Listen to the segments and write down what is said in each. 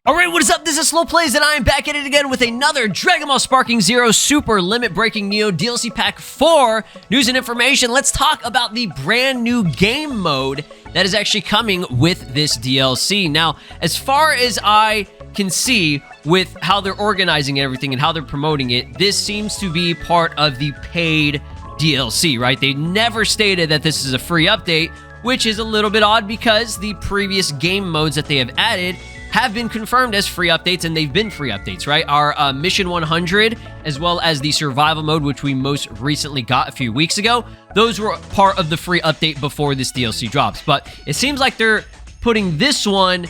Alright, what is up? This is SLOplays, and I am back at it again with another Dragon Ball Sparking Zero Super Limit Breaking Neo DLC Pack 4 news and information. Let's talk about the brand new game mode that is actually coming with this DLC. Now, as far as I can see with how they're organizing everything and how they're promoting it, this seems to be part of the paid DLC, right? They never stated that this is a free update, which is a little bit odd because the previous game modes that they have added have been confirmed as free updates, and they've been free updates, right? Our Mission 100, as well as the Survival mode, which we most recently got a few weeks ago, those were part of the free update before this DLC drops. But it seems like they're putting this one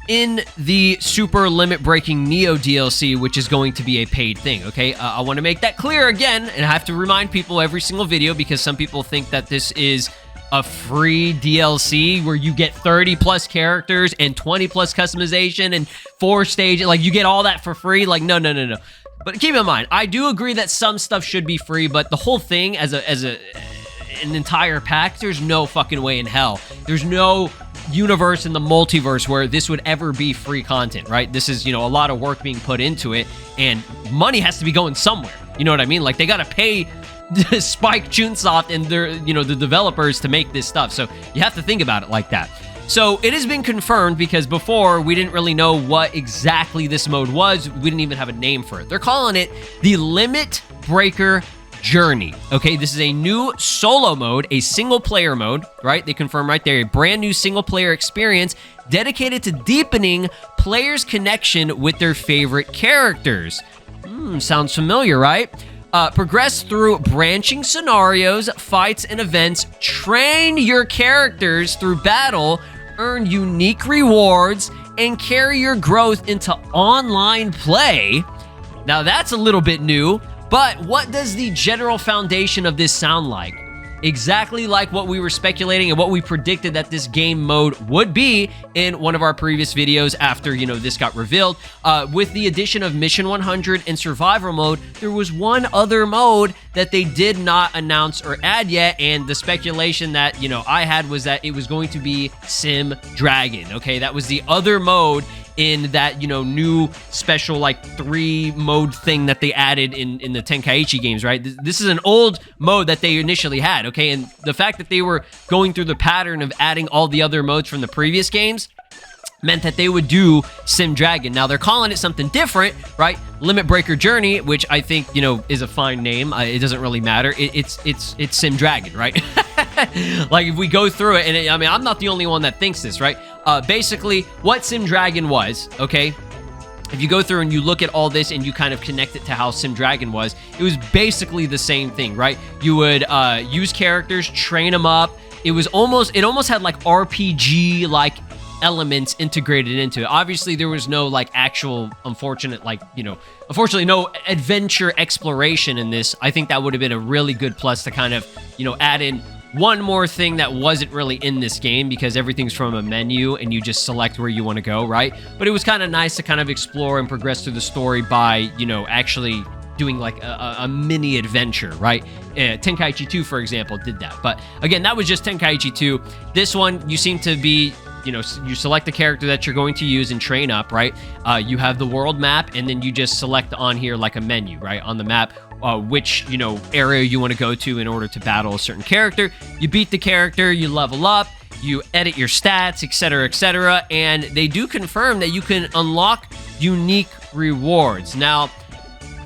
in the Super Limit Breaking Neo DLC, which is going to be a paid thing, okay? I want to make that clear again, and I have to remind people every single video because some people think that this is a free DLC where you get 30 plus characters and 20 plus customization and 4 stages. Like, you get all that for free. Like, no. But keep in mind, I do agree that some stuff should be free, but the whole thing as an entire pack, there's no fucking way in hell. There's no universe in the multiverse where this would ever be free content, right? This is, a lot of work being put into it, and money has to be going somewhere. You know what I mean? Like, they gotta pay Spike Chunsoft and their, the developers to make this stuff. So you have to think about it like that. So it has been confirmed because before we didn't really know what exactly this mode was. We didn't even have a name for it. They're calling it the Limit Breaker Journey. Okay, this is a new solo mode, a single player mode, right? They confirm right there, a brand new single player experience dedicated to deepening players' connection with their favorite characters. Sounds familiar, right? Progress through branching scenarios, fights, and events. Train your characters through battle, earn unique rewards, and carry your growth into online play. Now, that's a little bit new, but what does the general foundation of this sound like? Exactly like what we were speculating and what we predicted that this game mode would be in one of our previous videos after, this got revealed. With the addition of Mission 100 and Survival mode, there was one other mode that they did not announce or add yet, and the speculation that, I had was that it was going to be Sim Dragon, okay? That was the other mode in that, new special, 3-mode thing that they added in the Tenkaichi games, right? This is an old mode that they initially had, okay? And the fact that they were going through the pattern of adding all the other modes from the previous games meant that they would do Sim Dragon. Now, they're calling it something different, right? Limit Breaker Journey, which I think, is a fine name. It doesn't really matter. It's Sim Dragon, right? Like, if we go through it, and I'm not the only one that thinks this, right? Basically, what Sim Dragon was, okay? If you go through and you look at all this and you kind of connect it to how Sim Dragon was, it was basically the same thing, right? You would use characters, train them up. It almost had RPG elements integrated into it. Obviously, there was no actual unfortunately no adventure exploration in this. I think that would have been a really good plus to kind of, add in one more thing that wasn't really in this game, because everything's from a menu and you just select where you want to go, right? But it was kind of nice to kind of explore and progress through the story by, actually doing a mini adventure, right? Tenkaichi 2, for example, did that. But again, that was just Tenkaichi 2. This one, you seem to be, you select the character that you're going to use and train up, right? You have the world map, and then you just select on here a menu, right? On the map, which, area you want to go to in order to battle a certain character. You beat the character, you level up, you edit your stats, etc., and they do confirm that you can unlock unique rewards. Now,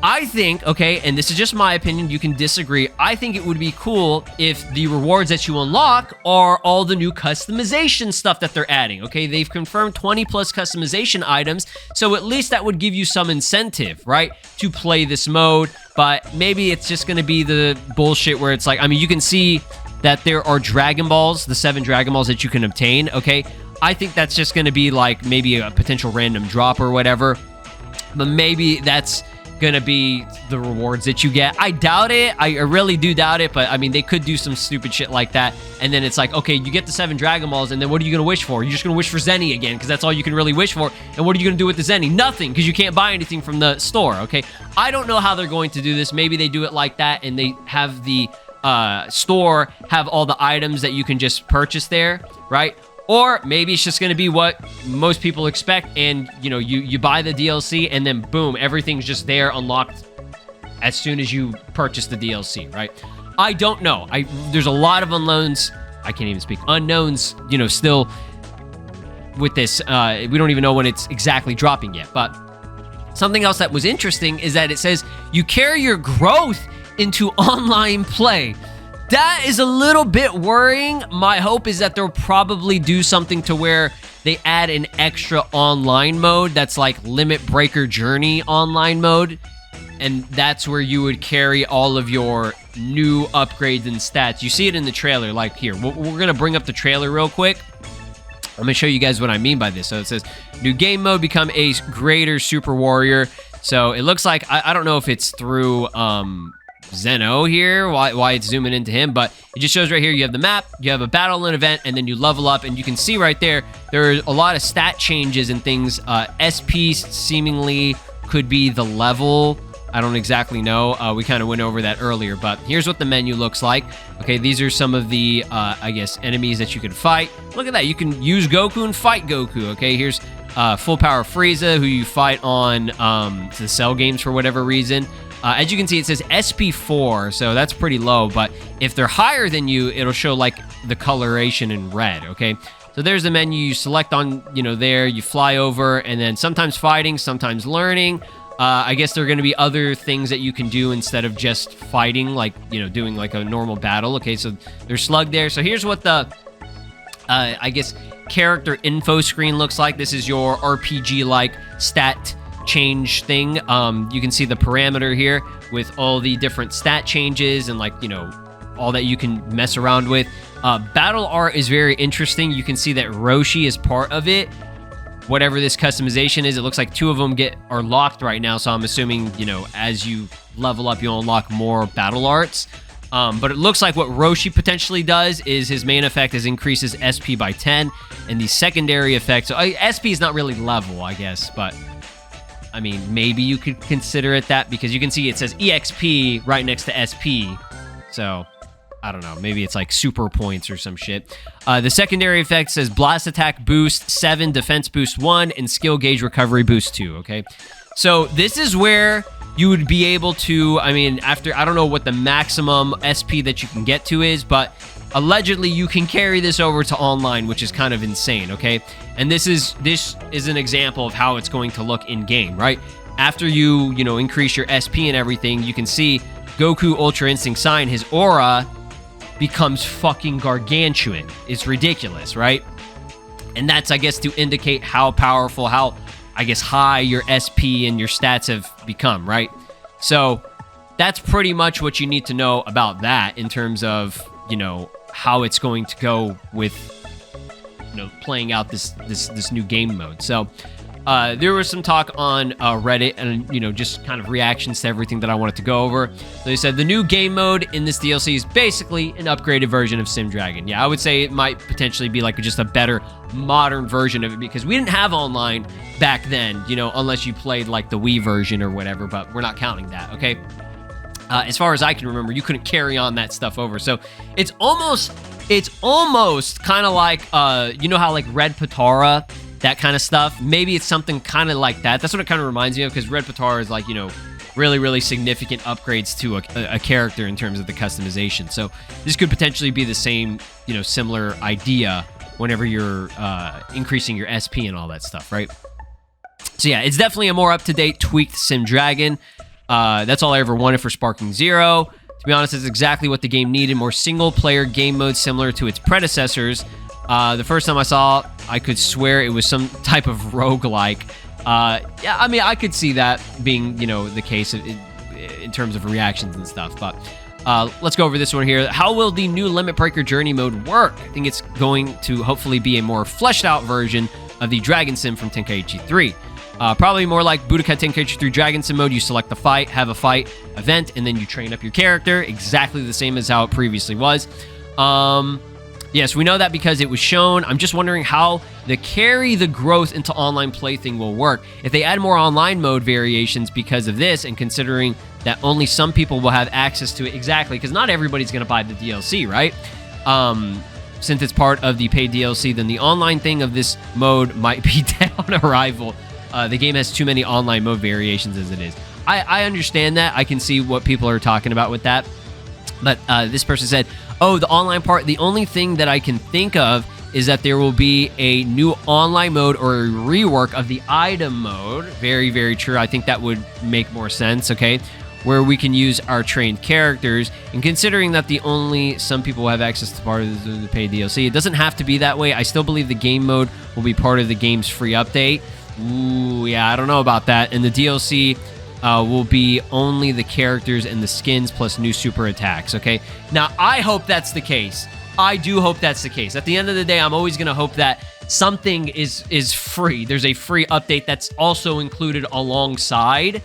I think, okay, and this is just my opinion, you can disagree, I think it would be cool if the rewards that you unlock are all the new customization stuff that they're adding, okay? They've confirmed 20 plus customization items, so at least that would give you some incentive, right, to play this mode. But maybe it's just going to be the bullshit where it's you can see that there are Dragon Balls, the 7 Dragon Balls that you can obtain, okay? I think that's just going to be maybe a potential random drop or whatever, but maybe that's gonna be the rewards that you get. I doubt it. I really do doubt it, but they could do some stupid shit like that, and then it's okay, you get the 7 Dragon Balls, and then what are you gonna wish for? You're just gonna wish for Zenny again, because that's all you can really wish for. And what are you gonna do with the Zenny? Nothing, because you can't buy anything from the store, okay? I don't know how they're going to do this. Maybe they do it like that, and they have the store have all the items that you can just purchase there, right? Or maybe it's just going to be what most people expect, and you buy the DLC and then boom, everything's just there unlocked as soon as you purchase the DLC, right? I don't know. There's a lot of unknowns. I can't even speak. Unknowns, still with this. We don't even know when it's exactly dropping yet. But something else that was interesting is that it says you carry your growth into online play. That is a little bit worrying. My hope is that they'll probably do something to where they add an extra online mode that's like Limit Breaker Journey online mode. And that's where you would carry all of your new upgrades and stats. You see it in the trailer, like here. We're going to bring up the trailer real quick. I'm going to show you guys what I mean by this. So it says, new game mode, become a greater super warrior. So it looks like, I don't know if it's through Zeno here, why it's zooming into him, but it just shows right here, you have the map, you have a battle and event, and then you level up, and you can see right there, there's a lot of stat changes and things. SP seemingly could be the level. I don't exactly know. We kind of went over that earlier, but here's what the menu looks like. Okay, these are some of the, I guess, enemies that you can fight. Look at that. You can use Goku and fight Goku. Okay, here's Full Power Frieza, who you fight on the Cell games for whatever reason. As you can see, it says SP4, so that's pretty low, but if they're higher than you, it'll show, like, the coloration in red, okay? So there's the menu. You select on, there. You fly over, and then sometimes fighting, sometimes learning. I guess there are going to be other things that you can do instead of just fighting, like, doing like a normal battle. Okay, so there's Slug there. So here's what the, I guess, character info screen looks like. This is your RPG-like stat change thing. You can see the parameter here with all the different stat changes and, like, all that you can mess around with. Battle art is very interesting. You can see that Roshi is part of it. Whatever this customization is, it looks like 2 of them are locked right now, so I'm assuming, as you level up, you'll unlock more battle arts. But it looks like what Roshi potentially does is his main effect is increases SP by 10, and the secondary effect, so SP is not really level, I guess, but I mean, maybe you could consider it that, because you can see it says EXP right next to SP, so I don't know, maybe it's like super points or some shit. The secondary effect says blast attack boost 7, defense boost 1, and skill gauge recovery boost 2, okay? So this is where you would be able to, I mean, after, I don't know what the maximum SP that you can get to is, but allegedly you can carry this over to online, which is kind of insane, okay? And this is an example of how it's going to look in game, right? After you increase your SP and everything, you can see Goku Ultra Instinct Sign, his aura becomes fucking gargantuan. It's ridiculous, right? And that's, I guess, to indicate how powerful, how, I guess, high your SP and your stats have become, right? So that's pretty much what you need to know about that in terms of, how it's going to go with, playing out this new game mode. So there was some talk on Reddit and, just kind of reactions to everything that I wanted to go over. So they said the new game mode in this DLC is basically an upgraded version of Sim Dragon. Yeah, I would say it might potentially be like just a better modern version of it, because we didn't have online back then, unless you played like the Wii version or whatever, but we're not counting that, okay? As far as I can remember, you couldn't carry on that stuff over. So it's almost kind of like, how like Red Patara, that kind of stuff. Maybe it's something kind of like that. That's what it kind of reminds me of, because Red Patara is like, really, really significant upgrades to a character in terms of the customization. So this could potentially be the same, similar idea whenever you're increasing your SP and all that stuff, right? So yeah, it's definitely a more up-to-date, tweaked Sim Dragon. That's all I ever wanted for Sparking Zero. To be honest, it's exactly what the game needed. More single-player game mode similar to its predecessors. The first time I saw it, I could swear it was some type of roguelike. Yeah, I mean, I could see that being, the case in terms of reactions and stuff. But let's go over this one here. How will the new Limit Breaker Journey mode work? I think it's going to hopefully be a more fleshed out version of the Dragon Sim from Tenkaichi 3. Probably more like Budokai Tenkaichi 3 Dragon Sim mode. You select the fight, have a fight event, and then you train up your character. Exactly the same as how it previously was. Yes, we know that because it was shown. I'm just wondering how the carry the growth into online play thing will work. If they add more online mode variations because of this, and considering that only some people will have access to it, exactly, because not everybody's going to buy the DLC, right? Since it's part of the paid DLC, then the online thing of this mode might be dead on arrival. The game has too many online mode variations as it is. I understand that. I can see what people are talking about with that. But this person said, oh, the online part, the only thing that I can think of is that there will be a new online mode or a rework of the item mode. Very, very true. I think that would make more sense, okay? Where we can use our trained characters. And considering that only some people have access to part of the paid DLC, it doesn't have to be that way. I still believe the game mode will be part of the game's free update. Ooh, yeah, I don't know about that. And the DLC will be only the characters and the skins plus new super attacks, okay? Now, I hope that's the case. I do hope that's the case. At the end of the day, I'm always going to hope that something is free. There's a free update that's also included alongside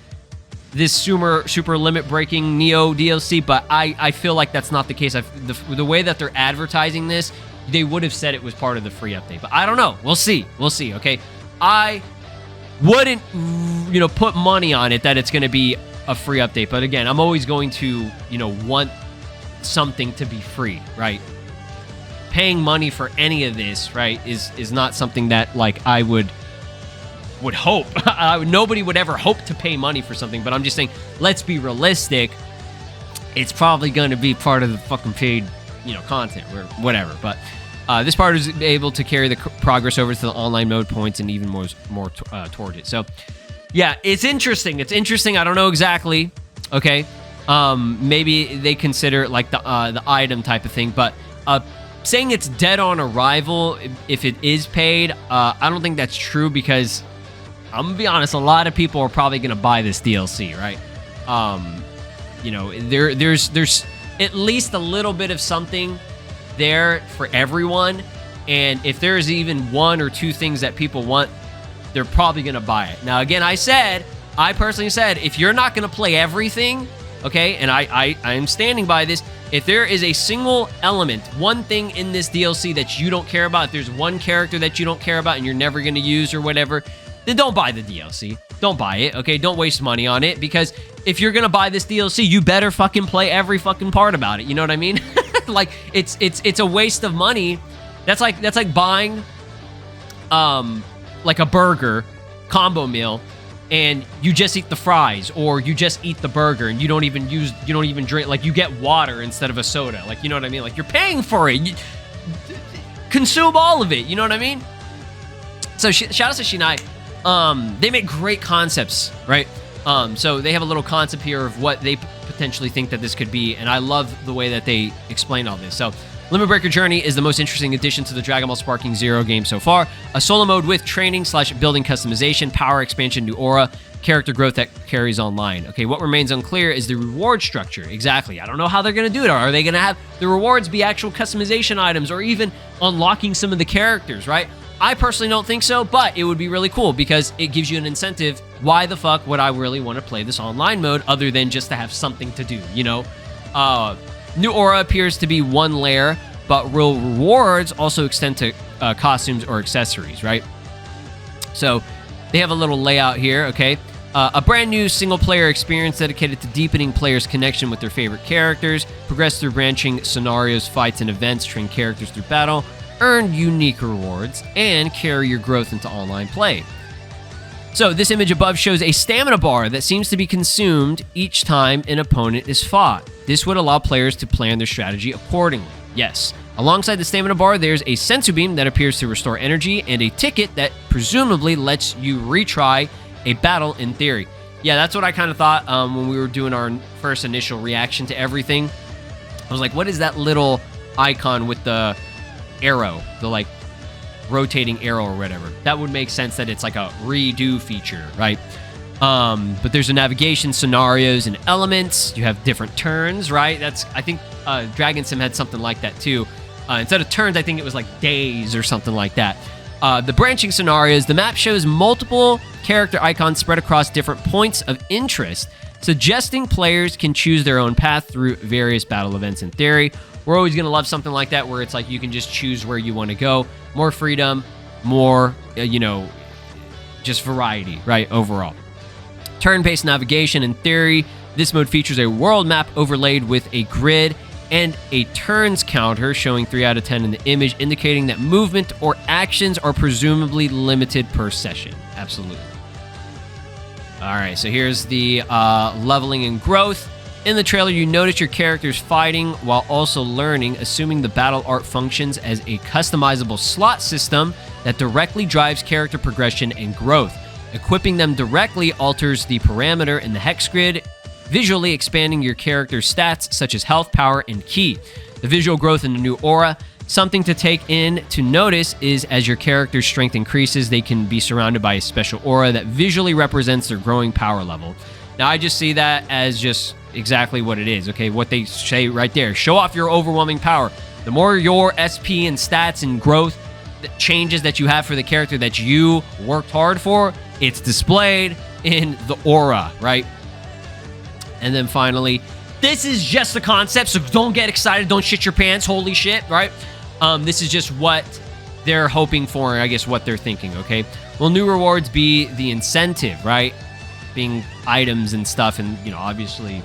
this super limit breaking Neo DLC, but I feel like that's not the case. The way that they're advertising this, they would have said it was part of the free update, but I don't know. We'll see, okay? I wouldn't, put money on it that it's going to be a free update. But again, I'm always going to, want something to be free, right? Paying money for any of this, right, is not something that, like, I would hope. Nobody would ever hope to pay money for something, but I'm just saying, let's be realistic. It's probably going to be part of the fucking paid, content or whatever. But this part is able to carry the progress over to the online mode points and even more towards it. So, yeah, it's interesting. I don't know exactly. Okay, maybe they consider like the item type of thing, but saying it's dead on arrival if it is paid, I don't think that's true, because I'm gonna be honest, a lot of people are probably gonna buy this DLC, right? There's at least a little bit of something there for everyone, and if there's even one or two things that people want, they're probably gonna buy it. Now, again, I personally said, if you're not gonna play everything, okay, and I am standing by this, if there is a single element, one thing in this DLC that you don't care about, if there's one character that you don't care about and you're never gonna use or whatever, then don't buy the DLC. Don't buy it, okay? Don't waste money on it, because if you're gonna buy this DLC, you better fucking play every fucking part about it. You know what I mean? Like, it's a waste of money. That's like buying like a burger combo meal, and you just eat the fries, or you just eat the burger and you don't even drink, like, you get water instead of a soda. Like, you know what I mean? Like, you're paying for it. Consume all of it. You know what I mean? So shout out to Shinai. They make great concepts, right? So they have a little concept here of what they potentially think that this could be, and I love the way that they explain all this. So, Limit Breaker Journey is the most interesting addition to the Dragon Ball Sparking Zero game so far. A solo mode with training/building customization, power expansion, new aura, character growth that carries online. Okay, what remains unclear is the reward structure. Exactly. I don't know how they're going to do it. Are they going to have the rewards be actual customization items, or even unlocking some of the characters, right? I personally don't think so, but it would be really cool because it gives you an incentive. Why the fuck would I really want to play this online mode other than just to have something to do, you know? New aura appears to be one layer, but real rewards also extend to costumes or accessories, right? So they have a little layout here, okay? A brand new single-player experience dedicated to deepening players' connection with their favorite characters, progress through branching scenarios, fights, and events, train characters through battle, earn unique rewards, and carry your growth into online play. So this image above shows a stamina bar that seems to be consumed each time an opponent is fought. This would allow players to plan their strategy accordingly. Yes. Alongside the stamina bar, there's a sensu beam that appears to restore energy, and a ticket that presumably lets you retry a battle in theory. Yeah, that's what I kind of thought when we were doing our first initial reaction to everything. I was like, what is that little icon with the arrow, the like rotating arrow or whatever? That would make sense that it's like a redo feature, right? But there's a navigation, scenarios, and elements. You have different turns, right? I think Dragon Sim had something like that too. Instead of turns, I think it was like days or something like that. The branching scenarios, the map shows multiple character icons spread across different points of interest, suggesting players can choose their own path through various battle events in theory. We're always going to love something like that where it's like you can just choose where you want to go. More freedom, more, just variety, right, overall. Turn-based navigation. In theory, this mode features a world map overlaid with a grid and a turns counter showing 3 out of 10 in the image, indicating that movement or actions are presumably limited per session. Absolutely. All right, so here's the leveling and growth. In the trailer, you notice your characters fighting while also learning, assuming the battle art functions as a customizable slot system that directly drives character progression and growth. Equipping them directly alters the parameter in the hex grid, visually expanding your character's stats such as health, power, and ki. The visual growth in the new aura. Something to take in to notice is as your character's strength increases, they can be surrounded by a special aura that visually represents their growing power level. Now, I just see that as just exactly what it is, okay? What they say right there. Show off your overwhelming power. The more your SP and stats and growth changes that you have for the character that you worked hard for, it's displayed in the aura, right? And then finally, this is just a concept, so don't get excited. Don't shit your pants. Holy shit, right? This is just what they're hoping for, and I guess what they're thinking, okay? Will new rewards be the incentive, right? Being items and stuff, and, obviously,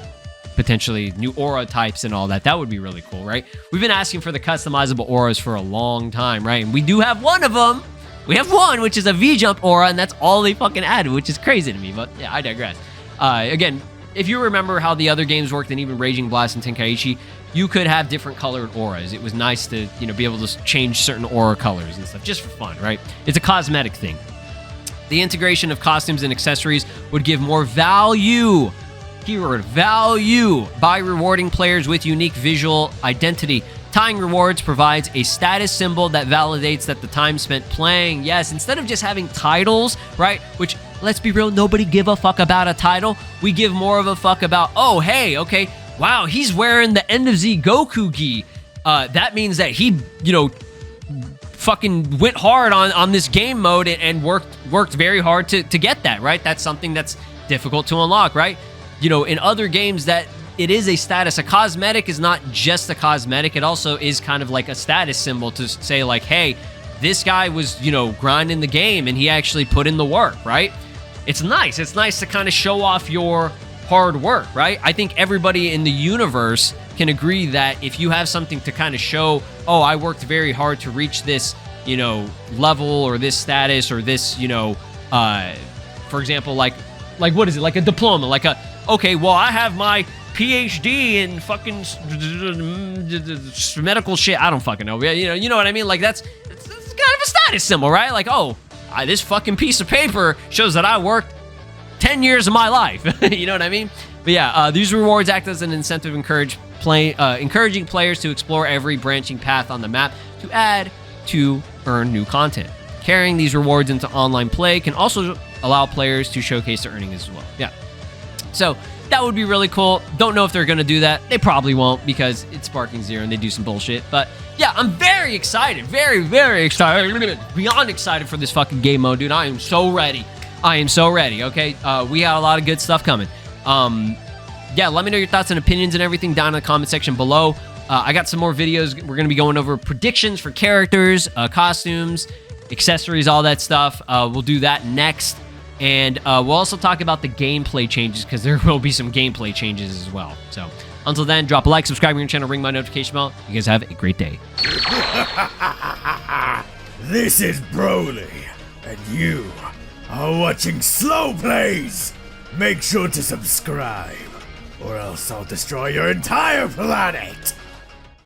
potentially new aura types and all that. That would be really cool, right? We've been asking for the customizable auras for a long time, right? And we do have one of them. We have one, which is a V-Jump aura, and that's all they fucking added, which is crazy to me, but yeah, I digress. Again, if you remember how the other games worked, and even Raging Blast and Tenkaichi, you could have different colored auras. It was nice to, be able to change certain aura colors and stuff, just for fun, right? It's a cosmetic thing. The integration of costumes and accessories would give more value, keyword value, by rewarding players with unique visual identity. Tying rewards provides a status symbol that validates that the time spent playing. Yes, instead of just having titles, right? Which, let's be real, nobody give a fuck about a title. We give more of a fuck about, oh, hey, okay, wow, he's wearing the End of Z Goku gi. That means that he, fucking went hard on this game mode and worked very hard to get that, right? That's something that's difficult to unlock, right? In other games that it is a status. A cosmetic is not just a cosmetic. It also is kind of like a status symbol to say like, hey, this guy was, grinding the game and he actually put in the work, right? It's nice. It's nice to kind of show off your hard work, right? I think everybody in the universe can agree that if you have something to kind of show, oh, I worked very hard to reach this, level or this status or this, for example, like what is it? Like a diploma, like okay, well, I have my PhD in fucking medical shit. I don't fucking know. You know what I mean? Like it's kind of a status symbol, right? Like, oh, this fucking piece of paper shows that I worked 10 years of my life. You know what I mean? But yeah, these rewards act as an incentive, encouraging players to explore every branching path on the map to add to earn new content. Carrying these rewards into online play can also allow players to showcase their earnings as well. Yeah. So that would be really cool. Don't know if they're going to do that. They probably won't because it's Sparking Zero and they do some bullshit. But yeah, I'm very excited. Very, very excited. Beyond excited for this fucking game mode, dude. I am so ready. Okay? We got a lot of good stuff coming. Yeah, let me know your thoughts and opinions and everything down in the comment section below. I got some more videos. We're going to be going over predictions for characters, costumes, accessories, all that stuff. We'll do that next. And we'll also talk about the gameplay changes because there will be some gameplay changes as well. So until then, drop a like, subscribe to your channel, ring my notification bell. You guys have a great day. This is Broly, and you are watching SLOplays. Make sure to subscribe, or else I'll destroy your entire planet.